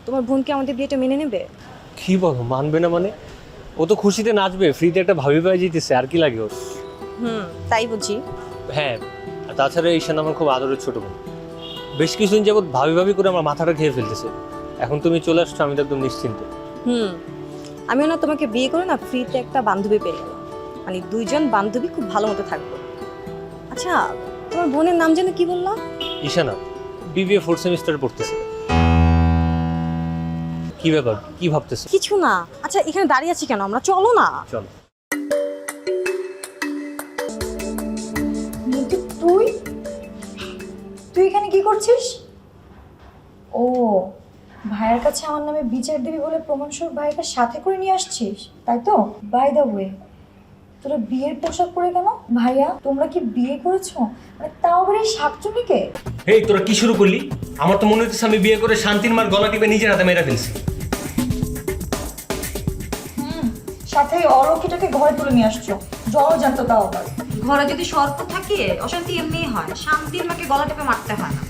তোমার বোন কি আমাদের বিয়েটা মেনে নেবে? কি বলো, মানবে না মানে? ও তো খুশিতে নাচবে, ফ্রিতে একটা ভাবি পাই জিতেছে, আর কি লাগে ওর? তাই বুঝি। হ্যাঁ, আর তাছাড়া ঈশান আমার খুব আদরের ছোট বোন। বেশ কিছুদিন যাবত ভাবি ভাবি করে আমার মাথাটা খেয়ে ফেলতেছে। এখন তুমি চলে আসছো, আমি তো একদম নিশ্চিন্ত। আমিও না তোমাকে বিয়ে করে না ফ্রিতে একটা বান্ধবী পেয়ে গেলাম। মানে দুইজন বান্ধবী খুব ভালো মতো থাকবো। আচ্ছা, তোমার বোনের নাম যেন কি বললা? ঈশানা বিবিএ 4th সেমিস্টারে পড়তেছে। কি ব্যাপার, কি ভাবতেছো? কিছু না। আচ্ছা, এখানে দাঁড়িয়ে আছি কেন? আমরা চলো না। চলো। কিন্তু তুই তুই এখানে কি করছিস? ও, ভাইয়ের কাছে আমার নামে বিচার দিবি বলে প্রমাণস্বরূপ ভাইকে সাথে করে নিয়ে আসছিস, তাই তো? বাই দ্য ওয়ে, তোরা বিয়ের পোশাক পরে কেন? ভাইয়া, তোমরা কি বিয়ে করেছো? মানে তাও আবার এই শাকচুনিকে? এই তোরা কি শুরু করলি? আমার তো মনে হচ্ছে আমি বিয়ে করে শান্তির মার গলা টিপে নিজের হাতে মেরে ফেলছি। সাথে এই অলক্ষীটাকে ঘরে তুলে নিয়ে আসছো, জল জানতো তাও আবার। ঘরে যদি সর্প থাকে অশান্তি এমনিই হয়, শান্তির মাকে গলা টেপে মারতে হয় না।